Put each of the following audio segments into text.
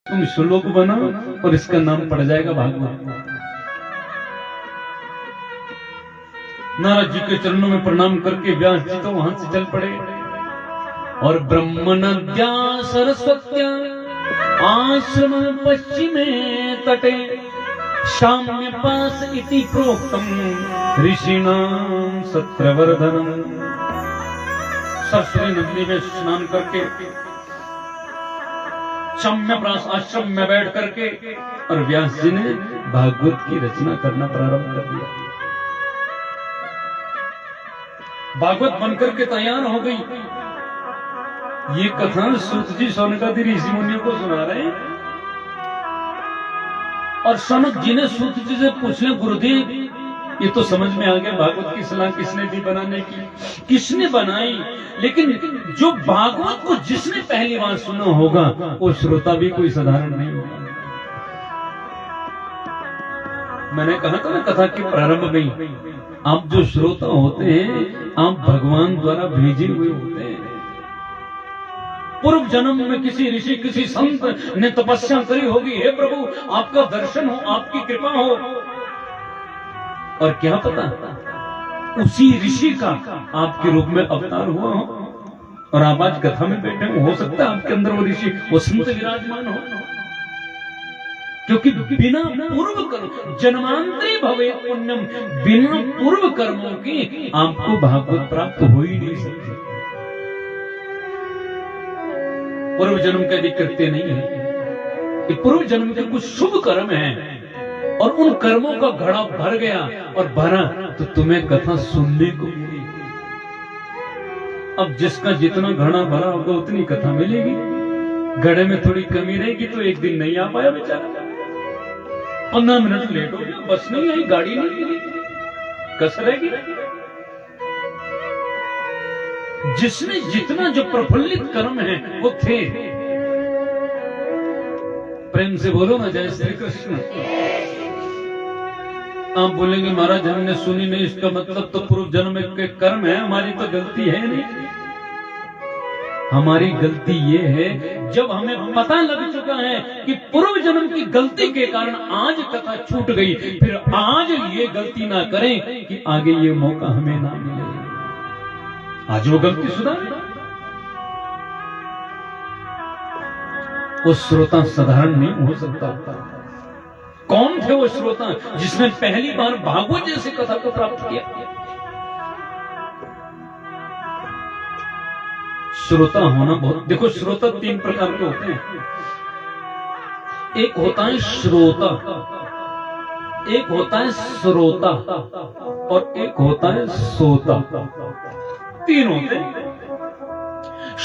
तुम श्लोक बनाओ और इसका नाम पड़ जाएगा भागवत। नारद जी के चरणों में प्रणाम करके व्यास जी तो वहां से चल पड़े और ब्रह्म नद्या सरस्वत्या आश्रम पश्चिमे तटे शाम्य पास इति प्रोक्तम ऋषिणाम सत्रवर्धनम। सरस्वती नदी में स्नान करके शाम्यप्रास आश्रम में बैठ करके और व्यास जी ने भागवत की रचना करना प्रारंभ कर दिया। भागवत बनकर के तैयार हो गई। ये कथा सूत जी सौनकादि ऋषि मुनियों को सुना रहे हैं और सनक जी ने सूत जी से पूछले, गुरुदेव ये तो समझ में आ गया भागवत की सलाह किसने दी बनाने की, किसने बनाई, लेकिन जो भागवत को जिसने पहली बार सुना होगा वो श्रोता भी कोई साधारण नहीं होगा। मैंने कहा था ना कथा के प्रारंभ में, आप जो श्रोता होते हैं आप भगवान द्वारा भेजे हुए होते हैं। पूर्व जन्म में किसी ऋषि किसी संत ने तपस्या करी होगी, हे प्रभु आपका दर्शन हो, आपकी कृपा हो, और क्या पता उसी ऋषि का आपके रूप में अवतार हुआ हो और आप आज कथा में बैठे हो सकता है आपके अंदर वो ऋषि वो संत विराजमान हो, क्योंकि बिना पूर्व कर्म जन्मांतरी भवे पुण्यम, बिना पूर्व कर्मों की आपको भागवत प्राप्त हो ही नहीं सकती। पूर्व जन्म का यदि कृत्य नहीं है कि पूर्व जन्म के कुछ शुभ कर्म हैं और उन कर्मों का घड़ा भर गया और भरा तो तुम्हें कथा सुनने को मिली। अब जिसका जितना घड़ा भरा होगा उतनी कथा मिलेगी। घड़े में थोड़ी कमी रहेगी तो एक दिन नहीं आ पाया बेचारा, 15 मिनट लेट हो गया, बस नहीं आई, गाड़ी नहीं मिली, कस रहेगी। जिसने जितना जो प्रफुल्लित कर्म है वो थे। प्रेम से बोलो ना जय श्री कृष्ण। आप बोलेंगे महाराज हमने सुनी नहीं, इसका मतलब तो पूर्व जन्म के कर्म है, हमारी तो गलती है नहीं। हमारी गलती ये है जब हमें पता लग चुका है कि पूर्व जन्म की गलती के कारण आज कथा छूट गई, फिर आज ये गलती ना करें कि आगे ये मौका हमें ना मिले। आज वो गलती सुधार। वो श्रोता साधारण नहीं हो सकता। कौन थे वो श्रोता जिसने पहली बार भागवत जैसी कथा को प्राप्त किया? श्रोता होना बहुत, देखो श्रोता 3 प्रकार के होते हैं। एक होता है श्रोता, एक होता है श्रोता और एक होता है सोता। 3 होते हैं।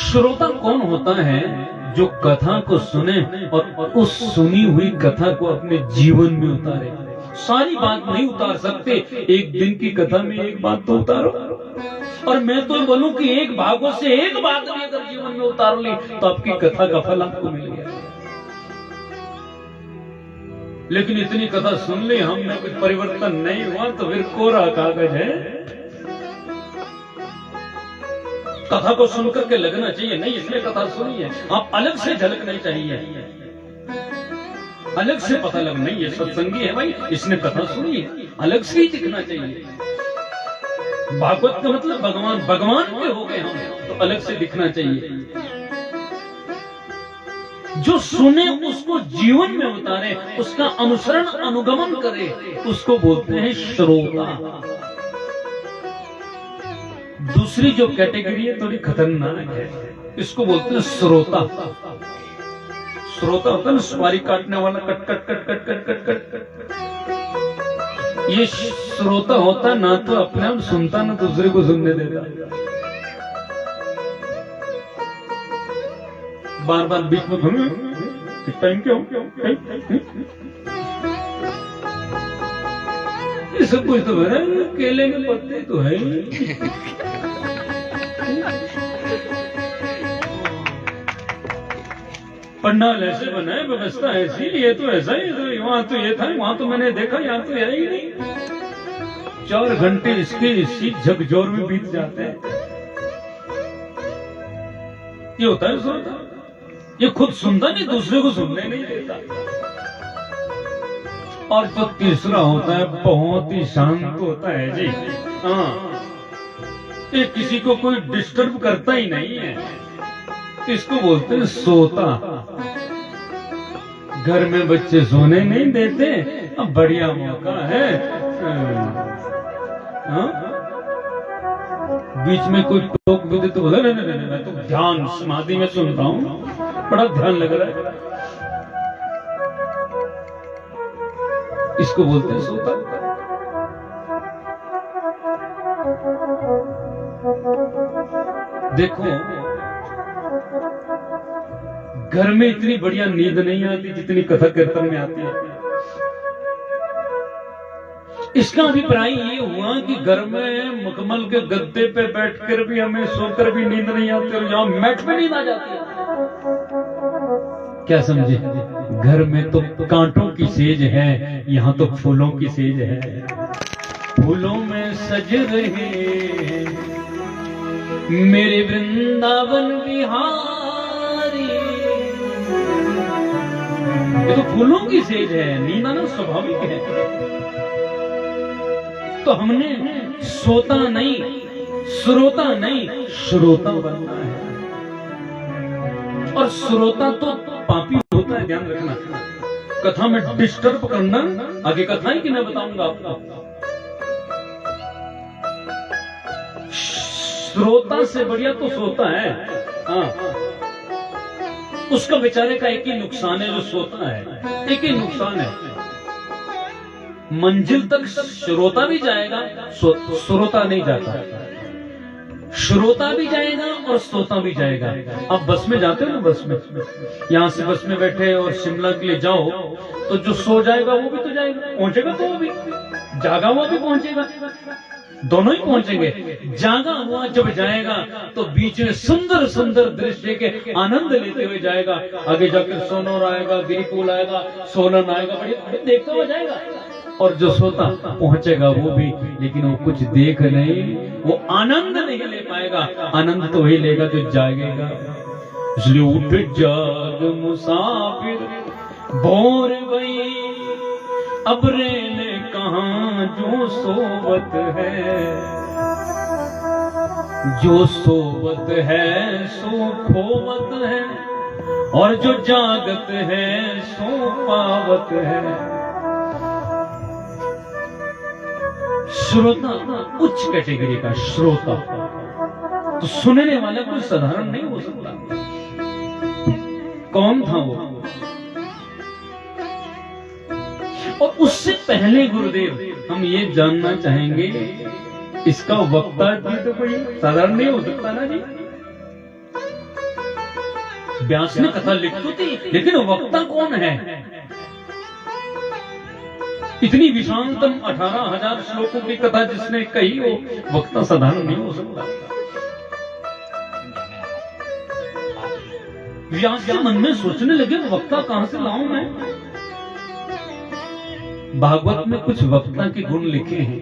श्रोता कौन होता है? जो कथा को सुने और उस सुनी हुई कथा को अपने जीवन में उतारे। सारी बात नहीं उतार सकते, एक दिन की कथा में एक बात तो उतारो। और मैं तो बोलूं कि एक भागवत से एक बात भी अगर जीवन में उतार ली तो आपकी कथा का फल आपको मिल गया। लेकिन इतनी कथा सुन ली, हमने कुछ परिवर्तन नहीं हुआ तो फिर कोरा कागज है। कथा को सुनकर के लगना चाहिए नहीं इसने कथा सुनी है, आप अलग से झलकना चाहिए, अलग से पता लगना, नहीं ये सत्संगी है भाई, इसने कथा सुनी है, अलग से ही दिखना चाहिए। भागवत का मतलब भगवान, भगवान के हो गए हम तो अलग से दिखना चाहिए। जो सुने उसको जीवन में उतारे, उसका अनुसरण अनुगमन करे, उसको बोलते हैं श्रोता। दूसरी जो कैटेगरी है थोड़ी खतरनाक है, इसको बोलते हैं श्रोता। श्रोता होता है ना सुपारी काटने वाला, cut cut cut cut cut cut cut cut. ये श्रोता होता ना तो अपने आप सुनता ना दूसरे को सुनने देता, बार बार बीच में टाइम क्यों ये सब कुछ तो है, केले के पत्ते तो है ही। पंडाल ऐसे बनाए, व्यवस्था ऐसी, ये तो ऐसा ही, तो वहां तो ये था, वहां तो मैंने देखा, यहाँ तो है ही नहीं। 4 घंटे इसके इसी झकझोर में बीत जाते हैं। ये होता है श्रोता। ये खुद सुनता नहीं, दूसरे को सुनने नहीं देता। और जो तीसरा होता है बहुत ही शांत होता है जी। हाँ, ये किसी को कोई डिस्टर्ब करता ही नहीं है, इसको बोलते हैं सोता। घर में बच्चे सोने नहीं देते, अब बढ़िया मौका है। हाँ? बीच में कोई टोक भी दे तो बोला नहीं नहीं मैं तो ध्यान समाधि में सुन रहा हूँ, बड़ा ध्यान लग रहा है, इसको बोलते हैं सोता। देखो घर में इतनी बढ़िया नींद नहीं आती जितनी कथा कीर्तन में आती है। इसका अभिप्राय ये हुआ कि घर में मखमल के गद्दे पे बैठकर भी हमें सोकर भी नींद नहीं आती और यहाँ मैट पे नींद आ जाती है। क्या समझे? घर में तो कांटों की सेज है, यहाँ तो फूलों की सेज है। फूलों में सज रहे मेरे वृंदावन बिहारी। ये तो फूलों की सेज है, नींद आना स्वाभाविक है। तो हमने सोता नहीं, श्रोता नहीं, श्रोता बनना है। और श्रोता तो पापी होता है, ध्यान रखना। कथा में डिस्टर्ब करना, आगे कथा ही कि मैं बताऊंगा आपको। श्रोता से बढ़िया तो सोता है। हाँ, उसका बेचारे का एक ही नुकसान है, जो सोता है एक ही नुकसान है। मंजिल तक श्रोता भी जाएगा, श्रोता नहीं जाता। श्रोता भी जाएगा और श्रोता भी जाएगा। अब बस में जाते हो ना, बस में यहां से बस में बैठे और शिमला के लिए जाओ, तो जो सो जाएगा वो भी तो जाएगा, पहुंचेगा तो वो भी, जागा हुआ भी पहुंचेगा, दोनों ही पहुंचेंगे। जागा हुआ जब जाएगा तो बीच में सुंदर सुंदर दृश्य के आनंद लेते हुए जाएगा। आगे जाकर सोनौर आएगा, गिरिपुल आएगा, सोलन आएगा, बड़े देखता हुआ जाएगा। और जो सोता पहुंचेगा वो भी, लेकिन वो कुछ देख नहीं, वो आनंद नहीं ले पाएगा। आनंद तो वही लेगा जो जागेगा। इसलिए उठ जाग मुसाफिर भोर गई, अब रेने कहाँ जो सोवत है। जो सोवत है सो खोवत है, और जो जागत है सो पावत है। श्रोता उच्च कैटेगरी का श्रोता, तो सुनने वाला कोई साधारण नहीं हो सकता। कौन था वो? और उससे पहले गुरुदेव हम ये जानना चाहेंगे, इसका वक्ता जी तो कोई साधारण नहीं हो सकता ना जी। व्यास ने कथा लिख तो थी, लेकिन वक्ता कौन है? इतनी विशालतम 18,000 श्लोकों की कथा जिसने कही, वो वक्ता साधारण नहीं हो सकता। व्यास के मन में सोचने लगे, वक्ता कहां से लाऊं मैं? भागवत में कुछ वक्ता के गुण लिखे हैं।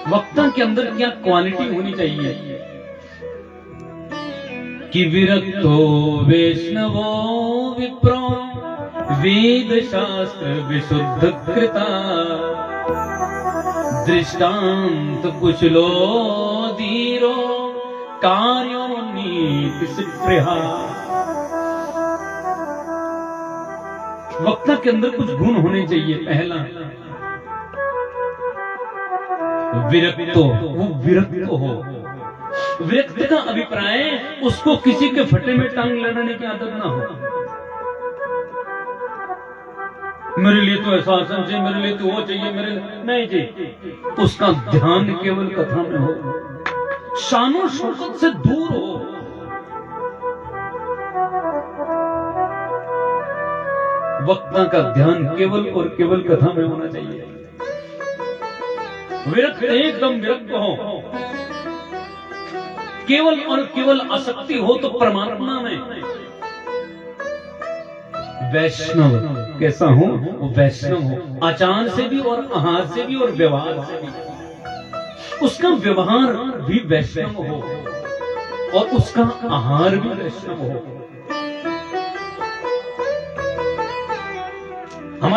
वक्ता के अंदर क्या क्वालिटी होनी चाहिए? कि विरक्तो वैष्णवो विप्रो वेद शास्त्र विशुद्ध कृता, दृष्टांत कुशलो धीरो कार्यो नीति सुप्रिया। वक्ता के अंदर कुछ गुण होने चाहिए। पहला विरक्तो, वो विरक्त हो। विरक्त का अभिप्राय उसको किसी के फटे में टांग लड़ाने की आदत ना हो। मेरे लिए तो ऐसा आसन चाहिए, मेरे लिए तो वो चाहिए, मेरे लिए नहीं जी। उसका ध्यान केवल कथा में हो, शानो शौकत से दूर हो। वक्ता का ध्यान केवल और केवल कथा में होना चाहिए। विरक्त, एकदम विरक्त हो, केवल और केवल आसक्ति हो तो परमात्मा में। वैष्णव कैसा हो? वो वैष्णव हो, आचार से भी और आहार से भी और व्यवहार से भी। उसका व्यवहार भी वैष्णव हो और उसका आहार भी वैष्णव हो।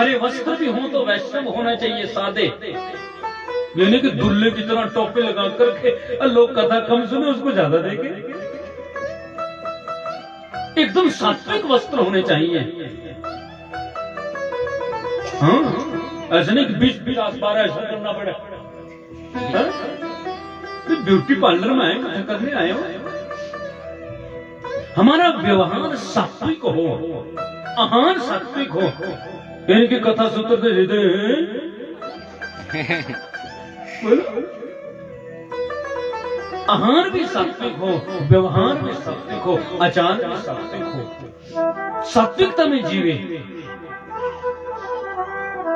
हमारे वस्त्र भी हों तो वैष्णव होना चाहिए, सादे, यानी कि दुल्ले की तरह टोपे लगा करके लोग कथा कम सुने उसको ज्यादा देखे। एकदम सात्विक वस्त्र होने चाहिए। हाँ, ऐसा नहीं कि 20 12 ऐसा करना पड़े। ब्यूटी पार्लर में आए, कथा करने आए हो। हमारा व्यवहार सात्विक हो, आहार सात्विक हो। इनकी कथा सूत्र से हृदय आहार भी सात्विक हो, व्यवहार भी सात्विक हो, आचार भी सात्विक हो, सात्विकता में जीवे,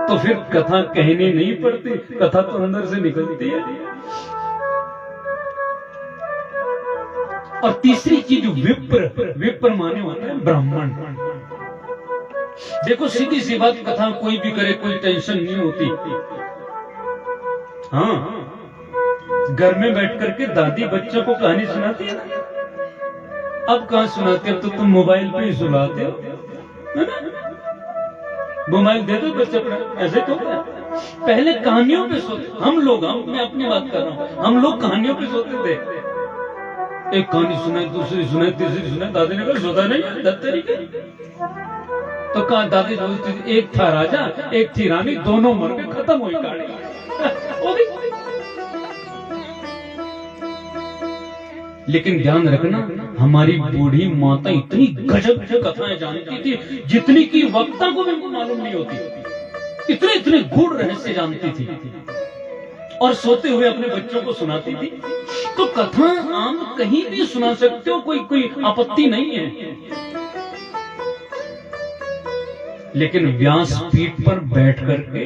तो फिर कथा कहनी नहीं पड़ती, कथा तो अंदर से निकलती है। और तीसरी चीज विप्र, विप्र माने होता है ब्राह्मण। देखो सीधी सी बात, कथा कोई भी करे कोई टेंशन नहीं होती। हाँ, घर में बैठ करके दादी बच्चों को कहानी सुनाती है ना। अब कहां सुनाते, अब तो तुम मोबाइल पे ही सुनाते हो, है ना? मोबाइल दे दो बच्चे अपना, ऐसे तो पहले कहानियों पे सोते हम लोग। मैं अपनी बात कर रहा हूं, हम लोग कहानियों पे सोते थे। एक कहानी सुनाई, दूसरी सुनाई, तीसरी सुनाई। दादी ने कहा सोता नहीं दत्तरी के। तो कहा दादी बोलती थी, एक था राजा एक थी रानी, दोनों मर के खत्म हुई कहानी। लेकिन ध्यान रखना, हमारी बूढ़ी माता इतनी गजब कथाएं जानती थी जितनी की वक्ता को भी मालूम नहीं होती। इतने इतने गूढ़ रहस्य जानती थी और सोते हुए अपने बच्चों को सुनाती थी। तो कथा आप कहीं भी सुना सकते हो, कोई आपत्ति नहीं है। लेकिन व्यासपीठ पर बैठ करके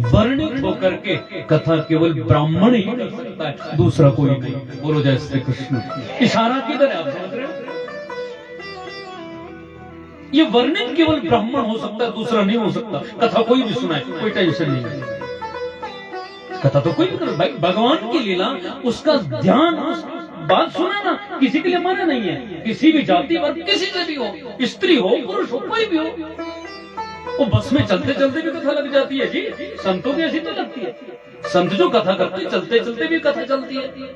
वर्णित होकर के कथा केवल ब्राह्मण ही कर सकता है, दूसरा कोई नहीं। बोलो जय श्री कृष्ण। इशारा किधर है, आप समझ रहे हो? ये वर्णित केवल ब्राह्मण हो सकता है, दूसरा नहीं हो सकता। कथा कोई भी सुनाए, कोई टेंशन नहीं है। कथा तो कोई भी कर, भगवान की लीला, उसका ध्यान, बात सुना ना, किसी के लिए माना नहीं है। किसी भी जाति वर्ग, किसी से भी हो, स्त्री हो पुरुष हो, कोई भी हो, वो बस में चलते चलते भी कथा लग जाती है जी। संतों की ऐसी तो लगती है, संत जो कथा करते चलते चलते भी कथा चलती है,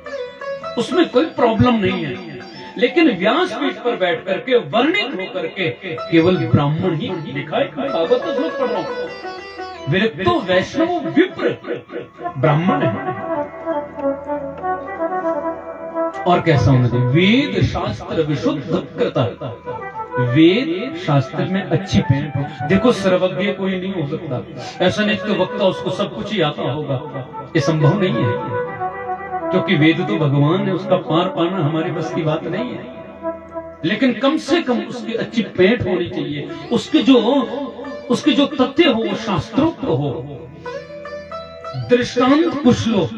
उसमें कोई प्रॉब्लम नहीं है। लेकिन व्यासपीठ पर बैठ करके वर्णित होकर के केवल ब्राह्मण ही लिखा है। भागवत तो श्लोक पढ़ रहा हूं, विरक्तो वैष्णव विप्र ब्राह्मण है। और कैसा होना चाहिए? वेद शास्त्र विशुद्ध कृता, वेद शास्त्र में अच्छी पहन हो। देखो सर्वज्ञ कोई नहीं हो सकता। ऐसा नहीं कि वक्ता उसको सब कुछ ही आता होगा, ये संभव नहीं है, क्योंकि वेद तो भगवान है, उसका पार पाना हमारे बस की बात नहीं है। लेकिन कम से कम उसकी अच्छी पेट होनी चाहिए, उसके जो तथ्य हो वो शास्त्रोक्त हो, दृष्टांत कुछ लो,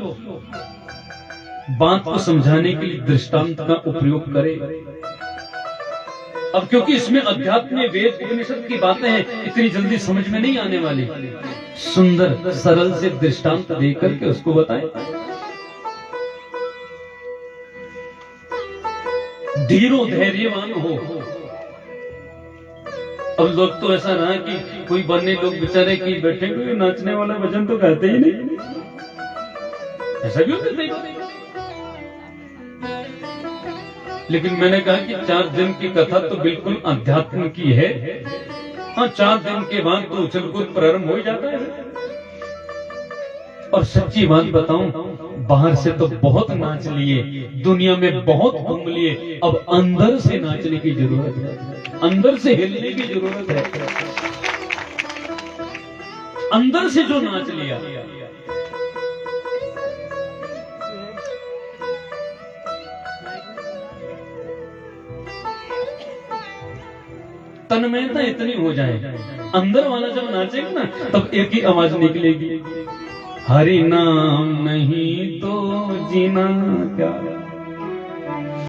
बात को समझाने के लिए दृष्टांत का उपयोग करे। अब क्योंकि इसमें अध्यात्म वेद उपनिषद की बातें हैं, इतनी जल्दी समझ में नहीं आने वाली। सुंदर सरल से दृष्टांत देकर के उसको बताएं। धीरो धैर्यवान हो। अब लोग तो ऐसा रहा कि कोई बनने लोग बेचारे की बैठे नाचने वाला भजन तो कहते ही नहीं, ऐसा भी होता है। लेकिन मैंने कहा कि 4 दिन की कथा तो बिल्कुल अध्यात्म की है। हाँ, 4 दिन के बाद तो उछल कूद प्रारंभ हो जाता है। और सच्ची बात बताऊं, बाहर से तो बहुत नाच लिए, दुनिया में बहुत घूम लिए, अब अंदर से नाचने की जरूरत है, अंदर से हिलने की जरूरत है। अंदर से जो नाच लिया, तन्मयता इतनी हो जाए, अंदर वाला जब नाचेगा ना तब एक ही आवाज निकलेगी, हरि नाम नहीं तो जीना क्या।